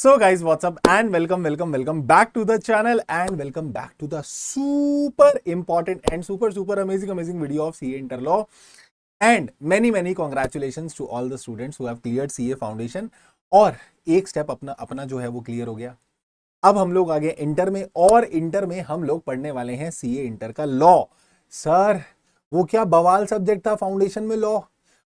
So guys, what's up and welcome back to the channel and welcome back to the super important and super amazing video of CA Interlaw and many congratulations to all the students who have cleared CA Foundation। और एक step अपना अपना जो है वो clear हो गया। अब हम लोग आगे इंटर में, और इंटर में हम लोग पढ़ने वाले हैं सीए इंटर का लॉ। सर वो क्या बवाल सब्जेक्ट था फाउंडेशन में लॉ,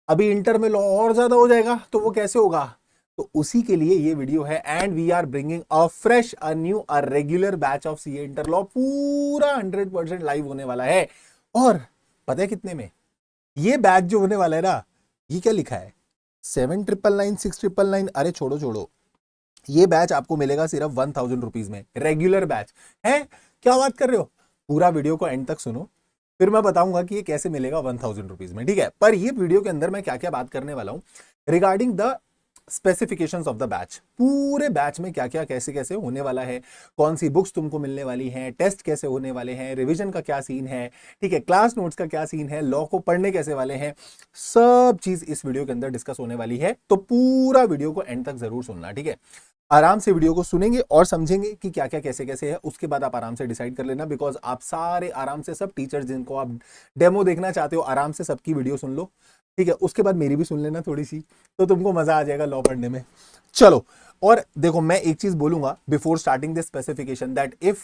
अभी इंटर में लॉ और ज्यादा हो जाएगा, तो वो कैसे होगा? तो उसी के लिए ये वीडियो है and we are bringing a fresh a new a regular batch of CA inter law, पूरा 100% लाइव होने वाला है। और पता है कितने में ये बैच जो होने वाला है ना, ये क्या लिखा है 7,999 6,999। अरे छोड़ो, ये बैच आपको मिलेगा सिर्फ 1,000 रुपीज में, रेगुलर बैच है। क्या बात कर रहे हो? पूरा वीडियो को एंड तक सुनो, फिर मैं बताऊंगा कि ये कैसे मिलेगा 1,000 रुपीज में, ठीक है। पर ये वीडियो के अंदर मैं क्या क्या बात करने वाला हूं regarding the specifications of the batch, पूरे बैच में क्या क्या कैसे कैसे होने वाला है, कौन सी बुक्स तुमको मिलने वाली हैं, टेस्ट कैसे होने वाले हैं, रिवीजन का क्या सीन है, ठीक है, क्लास नोट्स का क्या सीन है, लॉ को पढ़ने कैसे वाले हैं, सब चीज इस वीडियो के अंदर डिस्कस होने वाली है। तो पूरा वीडियो को एंड तक जरूर सुनना, ठीक है। आराम से वीडियो को सुनेंगे और समझेंगे कि क्या क्या कैसे कैसे है, उसके बाद आप आराम से डिसाइड कर लेना, बिकॉज आप सारे आराम से सब टीचर्स जिनको आप डेमो देखना चाहते हो आराम से सबकी वीडियो सुन लो, ठीक है। उसके बाद मेरी भी सुन लेना थोड़ी सी, तो तुमको मजा आ जाएगा लॉ पढ़ने में। चलो, और देखो मैं एक चीज बोलूंगा before starting this specification, that if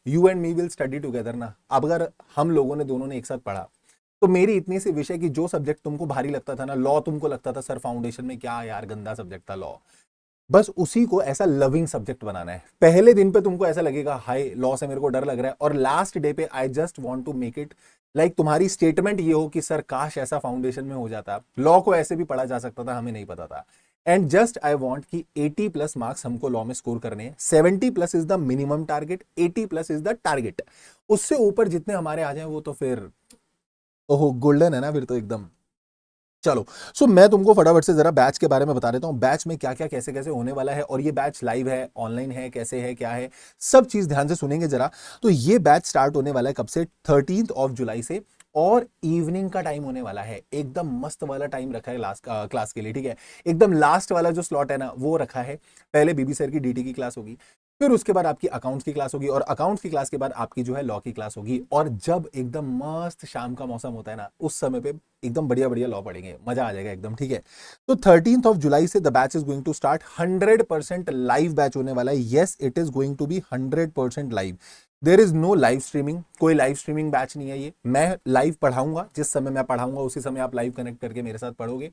you and me will study together ना, अब अगर हम लोगों ने दोनों ने एक साथ पढ़ा, तो मेरी इतनी सी विषय की जो सब्जेक्ट तुमको भारी लगता था ना, लॉ तुमको लगता था सर फाउंडेशन में क्या यार गंदा सब्जेक्ट था लॉ, बस उसी को ऐसा लविंग सब्जेक्ट बनाना है। पहले दिन पे तुमको ऐसा लगेगा हाय लॉ से मेरे को डर लग रहा है, और लास्ट डे पे I just want to make it like तुम्हारी स्टेटमेंट ये हो कि सर काश ऐसा फाउंडेशन में हो जाता, लॉ को ऐसे भी पढ़ा जा सकता था, हमें नहीं पता था। एंड जस्ट आई वांट कि 80 प्लस मार्क्स हमको लॉ में स्कोर करने हैं। 70 plus is the minimum target, 80 plus is the target. उससे ऊपर जितने हमारे आ जाए वो तो फिर ओहो गोल्डन है ना फिर तो एकदम। चलो, सो मैं तुमको फटाफट से जरा बैच के बारे में बता देता हूं, बैच में क्या क्या कैसे कैसे होने वाला है, और ये बैच लाइव है, ऑनलाइन है, कैसे है, क्या है, सब चीज ध्यान से सुनेंगे जरा। तो ये बैच स्टार्ट होने वाला है कब से? 13 जुलाई से, और इवनिंग का टाइम होने वाला है, एकदम मस्त वाला टाइम रखा है लास्ट क्लास के लिए, ठीक है। एकदम लास्ट वाला जो स्लॉट है ना वो रखा है। पहले बीबी सर की डीटी की क्लास होगी, फिर उसके बाद आपकी अकाउंट्स की क्लास होगी, और अकाउंट्स की क्लास के बाद आपकी जो है लॉ की क्लास होगी। और जब एकदम मस्त शाम का मौसम होता है ना, उस समय पे एकदम बढ़िया लॉ पढ़ेंगे, मजा आ जाएगा एकदम, ठीक है। तो 13 जुलाई से the batch is going to start, 100% live batch होने वाला है। Yes, it is going to be 100% live. There is no live streaming, कोई लाइव स्ट्रीमिंग बैच नहीं है ये। मैं लाइव पढ़ाऊंगा, जिस समय मैं पढ़ाऊंगा उसी समय आप लाइव कनेक्ट करके मेरे साथ पढ़ोगे।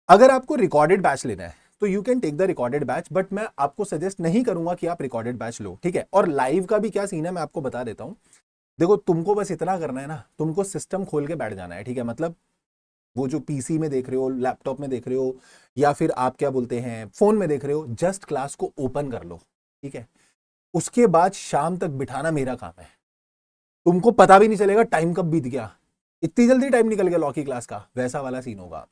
अगर आपको रिकॉर्डेड बैच लेना है तो you can take the recorded batch, but मैं आपको सजेस्ट नहीं करूंगा कि आप रिकॉर्डेड बैच लो, ठीक है। और लाइव का भी क्या सीन है मैं आपको बता देता हूं। देखो तुमको बस इतना करना है ना, तुमको सिस्टम खोल के बैठ जाना है, ठीक है। मतलब वो जो पीसी में देख रहे हो, लैपटॉप में देख रहे हो, या फिर आप क्या बोलते हैं फोन में देख रहे हो, जस्ट क्लास को ओपन कर लो, ठीक है। उसके बाद शाम तक बिठाना मेरा काम है। तुमको पता भी नहीं चलेगा टाइम कब बीत गया, इतनी जल्दी टाइम निकल गया लॉ की क्लास का, वैसा वाला सीन होगा।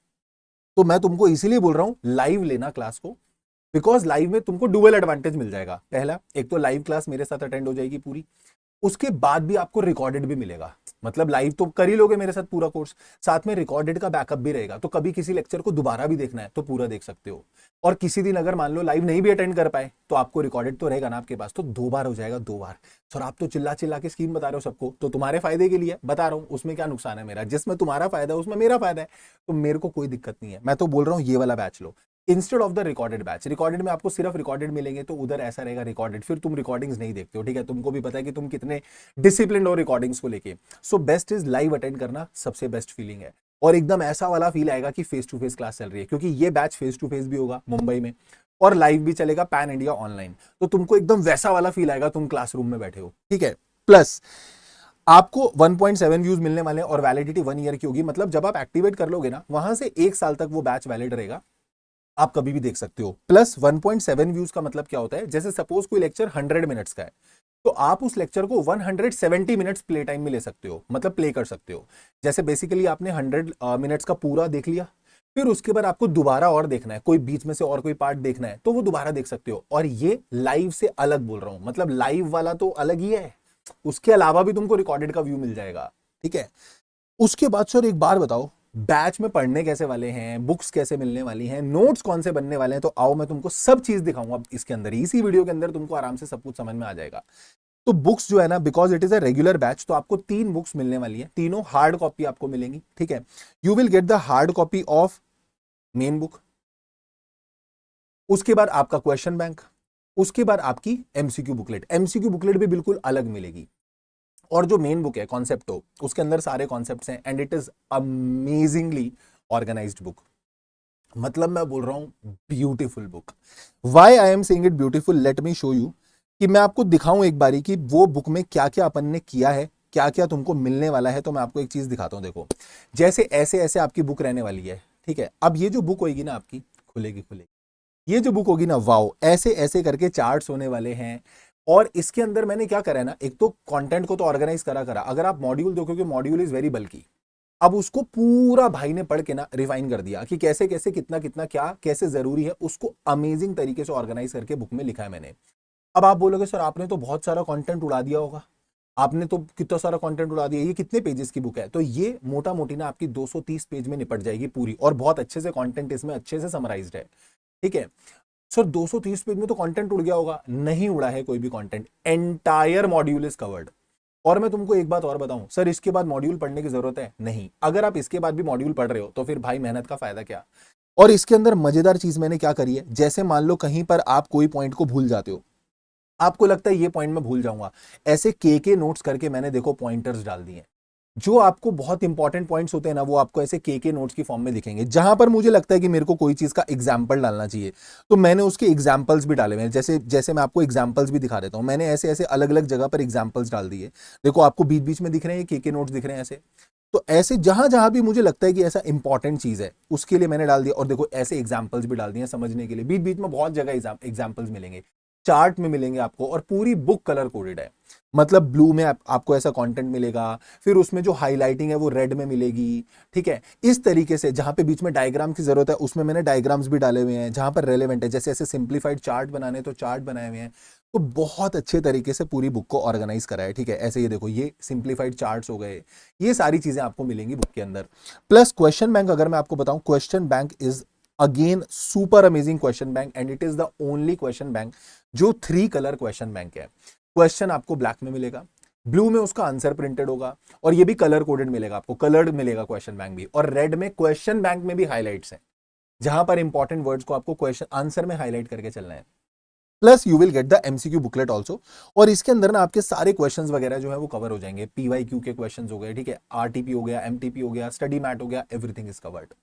तो मैं तुमको इसीलिए बोल रहा हूं लाइव लेना क्लास को, बिकॉज लाइव में तुमको डुअल एडवांटेज मिल जाएगा। पहला, एक तो लाइव क्लास मेरे साथ अटेंड हो जाएगी पूरी, उसके बाद भी आपको रिकॉर्डेड भी मिलेगा। मतलब लाइव तो कर ही लोगे मेरे साथ पूरा कोर्स, साथ में रिकॉर्डेड का बैकअप भी रहेगा, तो कभी किसी लेक्चर को दोबारा भी देखना है तो पूरा देख सकते हो। और किसी दिन अगर मान लो लाइव नहीं भी अटेंड कर पाए तो आपको रिकॉर्डेड तो रहेगा ना आपके पास, तो 2 बार हो जाएगा, 2 बार। सर आप तो चिल्ला चिल्ला के स्कीम बता रहे हो सबको, तो तुम्हारे फायदे के लिए बता रहा हूं, उसमें क्या नुकसान है मेरा? जिसमें तुम्हारा फायदा है उसमें मेरा फायदा है, तो मेरे को कोई दिक्कत नहीं है। मैं तो बोल रहा हूं ये वाला batch low instead of the recorded batch. Recorded में आपको सिर्फ रिकॉर्डेड मिलेंगे, तो उधर ऐसा रहेगा रिकॉर्डेड, फिर तुम रिकॉर्डिंग्स नहीं देखते हो, ठीक है। तुमको भी पता है कि तुम कितने डिसिप्लिन हो रिकॉर्डिंग्स को लेके। So best is live attend करना, सबसे बेस्ट फीलिंग है। और एकदम ऐसा वाला फील आएगा कि फेस टू फेस क्लास चल रही है, क्योंकि ये बैच फेस टू फेस भी होगा मुंबई में, और लाइव भी चलेगा पैन इंडिया ऑनलाइन। तो तुमको एकदम वैसा वाला फील आएगा तुम क्लासरूम में बैठे हो, ठीक है। प्लस आपको 1.7 व्यूज मिलने वाले हैं, और वैलिडिटी 1 ईयर की होगी। मतलब जब आप एक्टिवेट कर लोगे ना, वहां से 1 साल तक वो बैच वैलिड रहेगा, आप कभी भी देख सकते हो। प्लस 1.7 व्यूज का मतलब क्या होता है? जैसे सपोज कोई लेक्चर 100 मिनट्स का है, तो आप उस लेक्चर को 170 मिनट्स प्ले टाइम में ले सकते हो, मतलब प्ले कर सकते हो। जैसे बेसिकली आपने 100 मिनट्स का पूरा देख लिया, फिर उसके बाद आपको दोबारा और देखना है, कोई बीच में से और कोई पार्ट देखना है, तो वो दोबारा देख सकते हो। और ये लाइव से अलग बोल रहा हूं, मतलब लाइव वाला तो अलग ही है, उसके अलावा भी तुमको रिकॉर्डेड का व्यू मिल जाएगा, ठीक है। उसके बाद सर एक बार बताओ, बैच में पढ़ने कैसे वाले हैं, बुक्स कैसे मिलने वाली हैं, नोट्स कौन से बनने वाले हैं, तो आओ मैं तुमको सब चीज दिखाऊंगा इसके अंदर, इसी वीडियो के अंदर तुमको आराम से सब कुछ समझ में आ जाएगा। तो बुक्स जो है ना, because it is a regular batch, तो आपको 3 बुक्स मिलने वाली है, तीनों हार्ड कॉपी आपको मिलेंगी, ठीक है। You will get the hard copy of main book, उसके बाद आपका क्वेश्चन बैंक, उसके बाद आपकी एमसीक्यू बुकलेट। एमसीक्यू बुकलेट भी बिल्कुल अलग मिलेगी, और जो मेन बुक है कॉन्सेप्टो, उसके अंदर सारे कॉन्सेप्ट्स हैं, and it is amazingly organised book. मतलब मैं बोल रहा हूं beautiful book. Why I am saying it beautiful, let me show you, कि मैं आपको दिखाऊं एक बारी कि वो बुक में क्या क्या अपन ने किया है, क्या क्या तुमको मिलने वाला है। तो मैं आपको एक चीज दिखाता हूं, देखो जैसे ऐसे ऐसे आपकी बुक रहने वाली है, ठीक है। अब ये जो बुक होगी ना आपकी, खुलेगी खुलेगी, ये जो बुक होगी ना, वाओ, ऐसे ऐसे करके चार्ट्स होने वाले हैं। और इसके अंदर मैंने क्या करा है ना, एक तो कंटेंट को तो ऑर्गेनाइज करा करा, अगर आप मॉड्यूल देखोगे, मॉड्यूल इज वेरी बल्की। अब उसको पूरा भाई ने पढ़ के ना रिफाइन कर दिया कि कैसे कैसे कितना कितना क्या कैसे जरूरी है, उसको अमेजिंग तरीके से ऑर्गेनाइज करके बुक में लिखा है मैंने। अब आप बोलोगे सर आपने तो बहुत सारा कंटेंट उड़ा दिया होगा, आपने तो कितना सारा कंटेंट उड़ा दिया, ये कितने पेजेस की बुक है? तो ये मोटा मोटी ना आपकी 230 पेज में निपट जाएगी पूरी, और बहुत अच्छे से कंटेंट इसमें अच्छे से समराइज्ड है, ठीक है। सर 230 पेज में तो कंटेंट उड़ गया होगा, नहीं उड़ा है कोई भी content, entire module is covered. और मैं तुमको एक बात और बताऊं, सर इसके बाद मॉड्यूल पढ़ने की जरूरत है? नहीं, अगर आप इसके बाद भी मॉड्यूल पढ़ रहे हो तो फिर भाई मेहनत का फायदा क्या। और इसके अंदर मजेदार चीज मैंने क्या करी है, जैसे मान लो कहीं पर आप कोई पॉइंट को भूल जाते हो, आपको लगता है ये पॉइंट मैं भूल जाऊंगा, ऐसे के नोट्स करके मैंने देखो पॉइंटर्स डाल दिए। जो आपको बहुत इंपॉर्टेंट पॉइंट्स होते हैं ना, वो आपको ऐसे के नोट्स की फॉर्म में दिखेंगे। जहां पर मुझे लगता है कि मेरे को कोई चीज का एग्जाम्पल डालना चाहिए, तो मैंने उसके एग्जाम्पल्स भी डाले हुए हैं। जैसे जैसे मैं आपको एग्जाम्पल्स भी दिखा देता हूं, मैंने ऐसे ऐसे अलग अलग जगह पर एग्जाम्पल्स डाल दिए। देखो आपको बीच बीच में दिख रहे हैं के नोट्स दिख रहे हैं ऐसे। तो ऐसे जहां जहां भी मुझे लगता है कि ऐसा इंपॉर्टेंट चीज है, उसके लिए मैंने डाल दिया। और देखो ऐसे एग्जाम्पल्स भी डाल दिए समझने के लिए, बीच बीच में बहुत जगह एग्जाम्पल्स मिलेंगे, चार्ट में मिलेंगे आपको, और पूरी बुक कलर कोडेड है। मतलब ब्लू में आपको ऐसा कंटेंट मिलेगा, फिर उसमें जो हाईलाइटिंग है वो रेड में मिलेगी, ठीक है। इस तरीके से जहां पे बीच में डायग्राम की जरूरत है, उसमें मैंने डायग्राम्स भी डाले हुए हैं, जहां पर रेलेवेंट है, जैसे ऐसे सिंप्लीफाइड चार्ट बनाने तो चार्ट बनाए हुए हैं। तो बहुत अच्छे तरीके से पूरी बुक को ऑर्गेनाइज करा है, ठीक है। ऐसे ये देखो, ये सिंप्लीफाइड चार्ट्स हो गए, ये सारी चीजें आपको मिलेंगी बुक के अंदर। प्लस क्वेश्चन बैंक, अगर मैं आपको बताऊं, question bank is again super amazing question bank, and it is the only question bank जो 3 कलर क्वेश्चन बैंक है। क्वेश्चन आपको ब्लैक में मिलेगा, ब्लू में उसका आंसर प्रिंटेड होगा, और ये भी कलर कोडेड मिलेगा आपको, कलर्ड मिलेगा क्वेश्चन बैंक भी, और रेड में क्वेश्चन बैंक में भी हाइलाइट्स हैं, जहां पर इंपॉर्टेंट वर्ड्स को आपको क्वेश्चन आंसर में हाईलाइट करके चलना है। Plus you will get the MCQ booklet also, और इसके अंदर ना आपके सारे क्वेश्चंस वगैरह जो है वो कवर हो जाएंगे। पीवाईक्यू के क्वेश्चंस हो गए, ठीक है, आरटीपी हो गया, एमटीपी हो गया, स्टडी मैट हो गया, एवरीथिंग इज कवर्ड।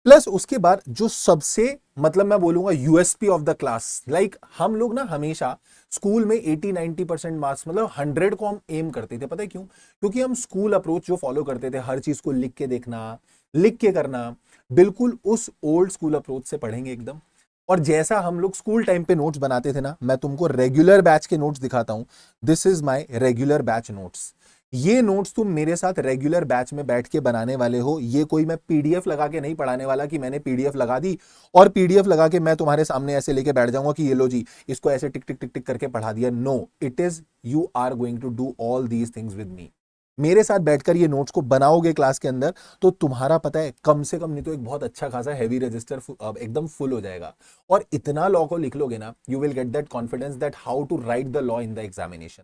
प्लस उसके बाद जो सबसे, मतलब मैं बोलूंगा USP of the class, like हम लोग ना हमेशा स्कूल में 80-90% मार्क्स, मतलब 100 को हम एम करते थे। पता है क्यों? क्योंकि हम स्कूल अप्रोच जो फॉलो करते थे, हर चीज को लिख के देखना, लिख के करना, बिल्कुल उस ओल्ड स्कूल अप्रोच से पढ़ेंगे एकदम। और जैसा हम लोग स्कूल टाइम पे नोट्स बनाते थे ना, मैं तुमको रेगुलर बैच के नोट्स दिखाता हूं। This is my regular batch notes. ये नोट्स तुम मेरे साथ रेगुलर बैच में बैठ के बनाने वाले हो। ये कोई मैं पीडीएफ लगा के नहीं पढ़ाने वाला कि मैंने पीडीएफ लगा दी और पीडीएफ लगा के मैं तुम्हारे सामने ऐसे लेके बैठ जाऊंगा कि ये लो जी, इसको ऐसे टिक टिक टिक टिक करके पढ़ा दिया। No, it is you are going to do all these things with me. मेरे साथ बैठकर ये नोट्स को बनाओगे क्लास के अंदर, तो तुम्हारा पता है कम से कम नहीं तो एक बहुत अच्छा खासा हैवी रजिस्टर एकदम फुल हो जाएगा। और इतना लॉ को लिख लोगे ना, you will get that confidence that how to write the law in the examination.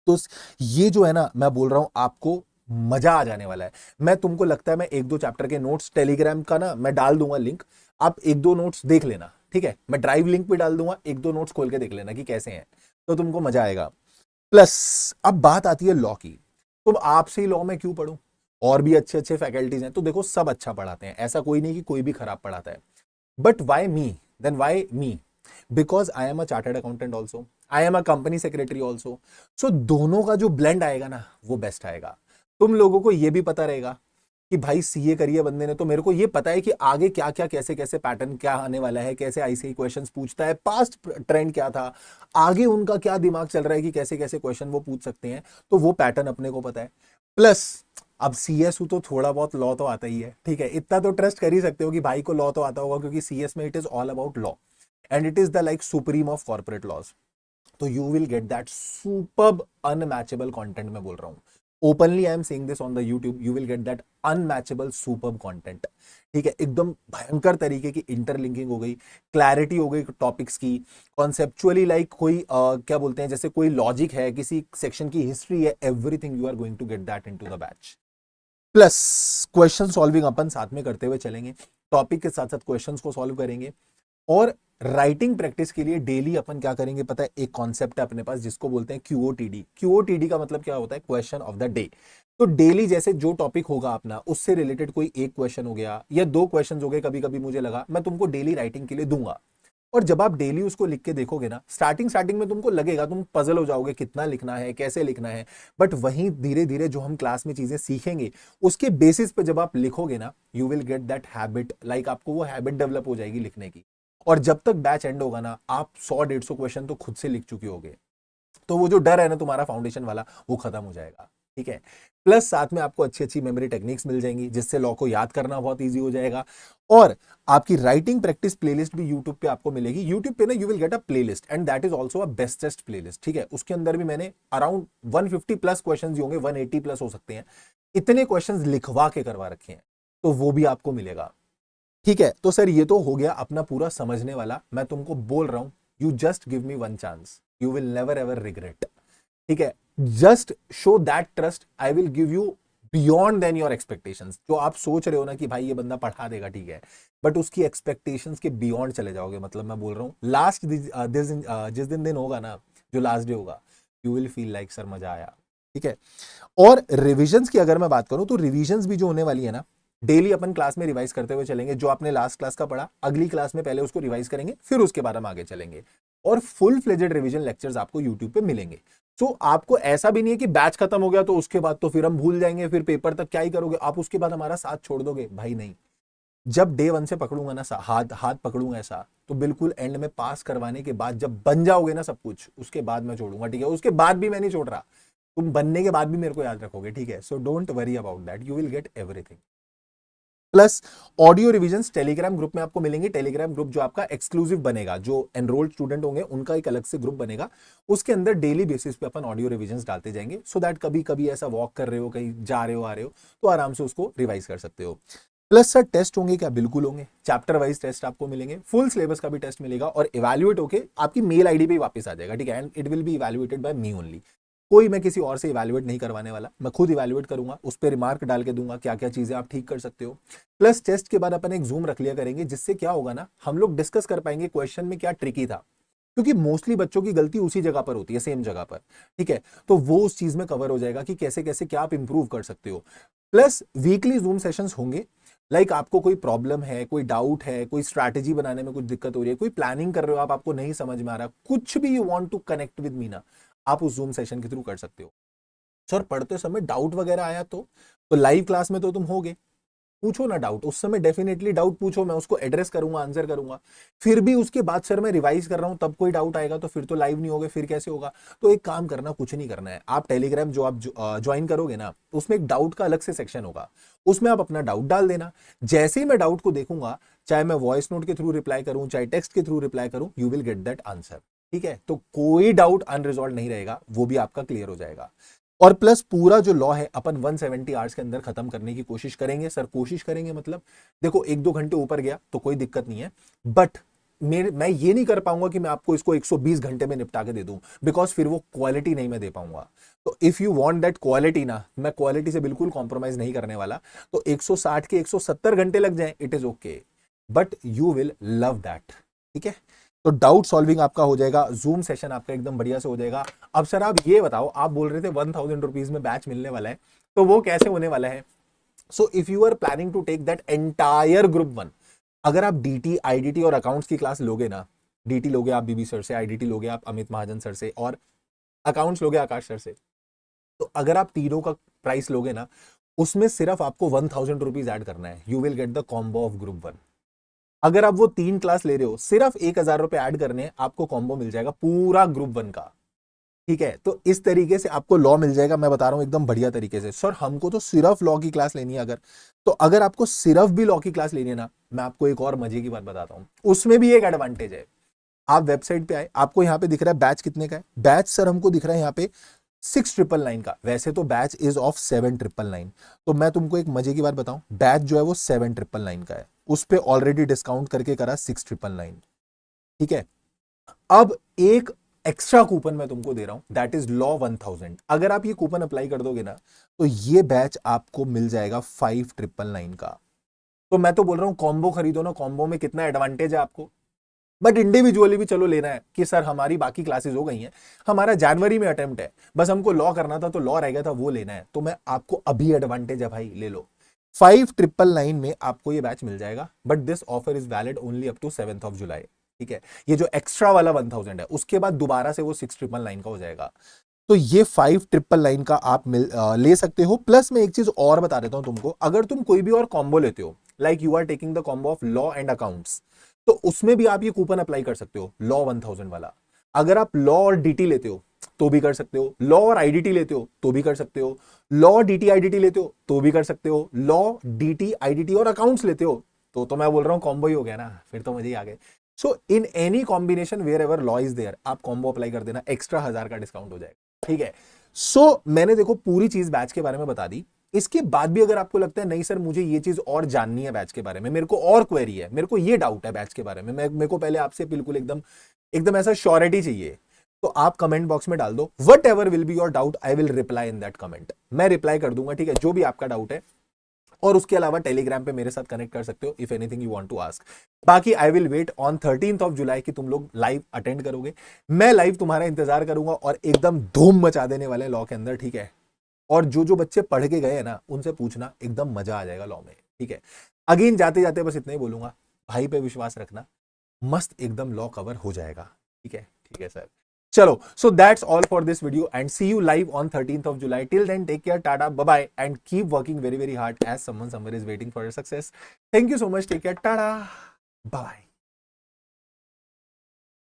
तो ये जो है ना, मैं बोल रहा हूं आपको मजा आ जाने वाला है। मैं तुमको लगता है मैं 1-2 चैप्टर के नोट्स टेलीग्राम का ना मैं डाल दूंगा लिंक, आप 1-2 नोट्स देख लेना, ठीक है। मैं ड्राइव लिंक भी डाल दूंगा, 1-2 नोट्स खोल के देख लेना कि कैसे हैं, तो तुमको मजा आएगा। प्लस अब बात आती है लॉ की। तो आपसे ही लॉ में क्यों पढ़ूं? और भी अच्छे अच्छे फैकल्टीज हैं, तो देखो सब अच्छा पढ़ाते हैं, ऐसा कोई नहीं कि कोई भी खराब पढ़ाता है। But why me? Then why me? Because I am a chartered accountant also, I am a company secretary also. So दोनों का जो ब्लेंड आएगा ना, वो बेस्ट आएगा। तुम लोगों को ये भी पता रहेगा कि भाई सीए करिए बंदे ने, तो मेरे को ये पता है कि आगे क्या क्या कैसे कैसे पैटर्न क्या आने वाला है, कैसे आईसीआई क्वेश्चंस पूछता है, पास्ट ट्रेंड क्या था, आगे उनका क्या दिमाग चल रहा है कि कैसे कैसे क्वेश्चन वो पूछ सकते हैं, तो वो पैटर्न अपने को पता है। प्लस अब सीएस तो थोड़ा बहुत लॉ तो आता ही है, ठीक है, इतना तो ट्रस्ट कर ही सकते हो कि भाई को लॉ तो आता होगा, क्योंकि सीएस में it is all about law, and it is the like supreme of corporate laws. तो you will get that superb unmatchable content, मैं बोल रहा हूं। Openly I am saying this on the YouTube, you will get that unmatchable superb content. ठीक है, एकदम भयंकर तरीके की इंटरलिंकिंग हो गई, क्लैरिटी हो गई टॉपिक्स की, कॉन्सेप्चुअली लाइक कोई क्या बोलते हैं, जैसे कोई लॉजिक है, किसी सेक्शन की हिस्ट्री है, everything you are going to get that into the batch. Plus question solving अपन साथ में करते हुए चलेंगे, टॉपिक के साथ साथ क्वेश्चंस को सॉल्व करेंगे। और राइटिंग प्रैक्टिस के लिए डेली अपन क्या करेंगे पता है, एक कॉन्सेप्ट है अपने पास जिसको बोलते हैं क्यूओटीडी। क्यूओटीडी का मतलब क्या होता है, क्वेश्चन ऑफ द डे। तो डेली जैसे जो टॉपिक होगा अपना, उससे रिलेटेड कोई एक क्वेश्चन हो गया या दो क्वेश्चन हो गए, कभी कभी मुझे लगा मैं तुमको डेली राइटिंग के लिए दूंगा। और जब आप डेली उसको लिख के देखोगे ना, स्टार्टिंग स्टार्टिंग में तुमको लगेगा, तुम पजल हो जाओगे कितना लिखना है, कैसे लिखना है। बट वहीं धीरे धीरे जो हम क्लास में चीजें सीखेंगे, उसके बेसिस पे जब आप लिखोगे ना, you will get that habit, like आपको वो हैबिट डेवलप हो जाएगी लिखने की। और जब तक बैच एंड होगा ना, आप 100-150 क्वेश्चन तो खुद से लिख चुके होगे। तो वो जो डर है ना तुम्हारा फाउंडेशन वाला, वो खत्म हो जाएगा। ठीक है, प्लस साथ में आपको अच्छी अच्छी मेमोरी टेक्निक्स मिल जाएंगी, जिससे लॉ को याद करना बहुत इजी हो जाएगा। और आपकी राइटिंग प्रैक्टिस प्लेलिस्ट भी यूट्यूब पे आपको मिलेगी। यूट्यूब पे ना you will get a playlist and that is also a bestest playlist. ठीक है, उसके अंदर भी मैंने अराउंड 150 प्लस क्वेश्चंस होंगे, 180 प्लस हो सकते हैं, इतने क्वेश्चंस लिखवा के करवा रखे हैं, तो वो भी आपको मिलेगा। ठीक है, तो सर ये तो हो गया अपना पूरा समझने वाला। मैं तुमको बोल रहा हूं, you just give me one chance, you will never ever regret. ठीक है, just show that trust, I will give you beyond then your expectations. जो आप सोच रहे हो ना कि भाई ये बंदा पढ़ा देगा, ठीक है, बट उसकी एक्सपेक्टेशंस के बियॉन्ड चले जाओगे। मतलब मैं बोल रहा हूँ लास्ट जिस दिन होगा ना, जो लास्ट डे होगा, you will feel like sir मजा आया। ठीक है, और रिविजन्स की अगर मैं बात करूं, तो रिविजन्स भी जो होने वाली है ना, डेली अपन क्लास में रिवाइज करते हुए चलेंगे। जो आपने लास्ट क्लास का पढ़ा, अगली क्लास में पहले उसको रिवाइज करेंगे, फिर उसके बाद हम आगे चलेंगे। और फुल फ्लेजेड रिवीजन लेक्चर्स आपको यूट्यूब पे मिलेंगे। सो आपको ऐसा भी नहीं है कि बैच खत्म हो गया तो उसके बाद तो फिर हम भूल जाएंगे, फिर पेपर तक क्या ही करोगे आप, उसके बाद हमारा साथ छोड़ दोगे, भाई नहीं। जब डे 1 से पकड़ूंगा ना, हाथ हाथ पकड़ूंगा ऐसा, तो बिल्कुल एंड में पास करवाने के बाद जब बन जाओगे ना सब कुछ, उसके बाद मैं छोड़ूंगा। ठीक है, उसके बाद भी मैं नहीं छोड़ रहा, तुम बनने के बाद भी मेरे को याद रखोगे। ठीक है, so don't worry about that, you will get everything. Plus audio revision Telegram group में आपको मिलेंगे। टेलीग्राम ग्रुप जो आपका एक्सक्लूसिव बनेगा, जो एनरोल्ड स्टूडेंट होंगे उनका एक अलग से ग्रुप बनेगा। उसके अंदर डेली बेसिस पे अपन ऑडियो रिवीजन डालते जाएंगे, सो दैट कभी कभी ऐसा वॉक कर रहे हो, कहीं जा रहे हो, आ रहे हो, तो आराम से उसको रिवाइज कर सकते हो। प्लस सर टेस्ट होंगे क्या, बिल्कुल होंगे। चैप्टर वाइज टेस्ट आपको मिलेंगे, फुल सिलेबस का भी टेस्ट मिलेगा, और इवैल्यूएट होके आपकी मेल आईडी पे वापस आ जाएगा। ठीक है, and it will be evaluated by me only. कोई मैं किसी और से इवैल्यूएट नहीं करवाने वाला, मैं खुद इवैल्यूएट करूंगा, उस पर रिमार्क डाल के दूंगा क्या क्या चीजें आप ठीक कर सकते हो। प्लस टेस्ट के बाद अपन एक जूम रख लिया करेंगे, जिससे क्या होगा ना, हम लोग डिस्कस कर पाएंगे क्वेश्चन में क्या ट्रिकी था, क्योंकि मोस्टली बच्चों की गलती उसी जगह पर होती है, सेम जगह पर। ठीक है, तो वो उस चीज में कवर हो जाएगा कि कैसे कैसे क्या आप इंप्रूव कर सकते हो। प्लस वीकली जूम सेशंस होंगे, लाइक आपको कोई प्रॉब्लम है, कोई डाउट है, कोई स्ट्रैटेजी बनाने में कुछ दिक्कत हो रही है, कोई प्लानिंग कर रहे हो आप, आपको नहीं समझ में आ रहा, कुछ भी you want to connect with me ना, आप उस जूम सेशन के थ्रू कर सकते हो। सर पढ़ते समय डाउट वगैरह आया तो लाइव क्लास में तो तुम होगे, पूछो ना डाउट, उस समय डेफिनेटली डाउट पूछो, मैं उसको एड्रेस करूंगा, आंसर करूंगा। फिर भी उसके बाद सर मैं रिवाइज कर रहा हूं तब कोई डाउट आएगा, तो फिर तो लाइव नहीं होगे, फिर कैसे होगा। तो एक काम करना, कुछ नहीं करना है, आप टेलीग्राम जो आप ज्वाइन करोगे ना, उसमें एक डाउट का अलग से सेक्शन होगा, उसमें आप अपना डाउट डाल देना। जैसे ही मैं डाउट को देखूंगा, चाहे मैं वॉइस नोट के थ्रू रिप्लाई करूं, चाहे टेक्स्ट के थ्रू रिप्लाई करूं, you will get that answer. ठीक है, तो कोई डाउट अनरिजॉल्व नहीं रहेगा, वो भी आपका क्लियर हो जाएगा। और प्लस पूरा जो लॉ है अपन 170 आवर्स के अंदर खत्म करने की कोशिश करेंगे। सर कोशिश करेंगे मतलब, देखो 1-2 घंटे ऊपर गया तो कोई दिक्कत नहीं है, बट मैं ये नहीं कर पाऊंगा कि मैं आपको इसको 120 घंटे में निपटा के दे दूं, बिकॉज फिर वो क्वालिटी नहीं मैं दे पाऊंगा। तो if you want that quality ना, मैं क्वालिटी से बिल्कुल कॉम्प्रोमाइज नहीं करने वाला। तो 160 के 170 घंटे लग जाए, it is okay, but you will love that. ठीक है, तो डाउट सॉल्विंग आपका हो जाएगा, जूम सेशन आपका एकदम बढ़िया से हो जाएगा। अब सर आप ये बताओ, आप बोल रहे थे 1000 रुपीज में बैच मिलने वाला है, तो वो कैसे होने वाला है। So if you are planning to take that entire group 1, अगर आप डीटी, आईडीटी और अकाउंट्स की क्लास लोगे ना, डीटी लोगे आप बीबी सर से, आईडीटी लोगे आप अमित महाजन सर से, और अकाउंट्स लोगे आकाश सर से, तो अगर आप तीनों का प्राइस लोगे ना, उसमें सिर्फ आपको 1000 रुपीज ऐड करना है, you will get the combo of group 1। अगर आप वो 3 क्लास ले रहे हो, सिर्फ 1000 रुपए ऐड करने, आपको कॉम्बो मिल जाएगा पूरा ग्रुप 1 का। ठीक है, तो इस तरीके से आपको लॉ मिल जाएगा, मैं बता रहा हूं एकदम बढ़िया तरीके से। सर हमको तो सिर्फ लॉ की क्लास लेनी है अगर, तो अगर आपको सिर्फ भी लॉ की क्लास लेनी है ना, मैं आपको एक और मजे की बात बताता हूं, उसमें भी एक एडवांटेज है। आप वेबसाइट पे आए, आपको यहाँ पे दिख रहा है बैच कितने का है, बैच सर हमको दिख रहा है यहाँ पे 6,999 का। वैसे तो बैच इज ऑफ 7,999, तो मैं तुमको एक मजे की बात बताऊं, बैच जो है वो 7,999 का है, उस पे ऑलरेडी डिस्काउंट करके करा 6,999। ठीक है, अब एक एक्स्ट्रा कूपन मैं तुमको दे रहा हूं, दैट इज लॉ 1000। अगर आप ये कूपन अप्लाई कर दोगे ना, तो ये बैच आपको मिल जाएगा 5,999 का। तो मैं तो बोल रहा हूं कॉम्बो खरीदो ना, कॉम्बो में कितना एडवांटेज है आपको। बट इंडिविजुअली भी चलो लेना है कि सर हमारी बाकी क्लासेस हो गई हैं, हमारा जनवरी में अटेम्प्ट है, बस हमको लॉ करना था, तो लॉ रह गया था वो लेना है, तो मैं आपको अभी एडवांटेज है भाई, ले लो। 5,999 में आपको ये बैच मिल जाएगा, but this offer is valid only up to 7th July. ठीक है, ये जो एक्स्ट्रा वाला 1000 है, उसके बाद दोबारा से वो 6,999 का हो जाएगा। तो ये 5,999 का आप ले सकते हो। प्लस मैं एक चीज और बता देता हूं तुमको, अगर तुम कोई भी और कॉम्बो लेते हो, like you are taking the combo of law and accounts, तो उसमें भी आप ये कूपन अप्लाई कर सकते हो, लॉ 1000 वाला। अगर आप लॉ और डीटी लेते हो तो भी कर सकते हो, लॉ और आईडीटी लेते हो तो भी कर सकते हो, लॉ डीटी आईडीटी लेते हो तो भी कर सकते हो, लॉ डीटी आईडीटी और अकाउंट्स लेते हो तो मैं बोल रहा हूं कॉम्बो ही हो गया ना, फिर तो मजे ही आ गए। So in any combination wherever law is there, आप कॉम्बो अप्लाई कर देना, एक्स्ट्रा 1000 का डिस्काउंट हो जाएगा। ठीक है, सो मैंने देखो पूरी चीज बैच के बारे में बता दी। इसके बाद भी अगर आपको लगता है नहीं सर मुझे ये चीज और जाननी है बैच के बारे में, मेरे को और क्वेरी है, मेरे को ये डाउट है बैच के बारे में, मेरे को पहले आपसे बिल्कुल एकदम एकदम ऐसा श्योरिटी चाहिए, तो आप कमेंट बॉक्स में डाल दो, what ever will be your doubt I will reply in that comment, मैं रिप्लाई कर दूंगा। ठीक है, जो भी आपका डाउट है। और उसके अलावा टेलीग्राम पे मेरे साथ कनेक्ट कर सकते हो if anything you want to ask. बाकी I will wait on 13th July कि तुम लोग लाइव अटेंड करोगे, मैं लाइव तुम्हारा इंतजार करूंगा और एकदम धूम मचा देने वाले लॉ के अंदर। ठीक है, और जो जो बच्चे पढ़ के गए हैं ना, उनसे पूछना, एकदम मजा आ जाएगा लॉ में। ठीक है, अगेन जाते जाते बस इतना ही बोलूंगा, भाई पे विश्वास रखना, मस्त एकदम लॉ कवर हो जाएगा। ठीक है सर, चलो, so that's all for this video and see you live on 13th July. Till then, take care, tata, bye bye, and keep working very very hard as someone somewhere is waiting for your success. Thank you so much, take care, tata, bye bye.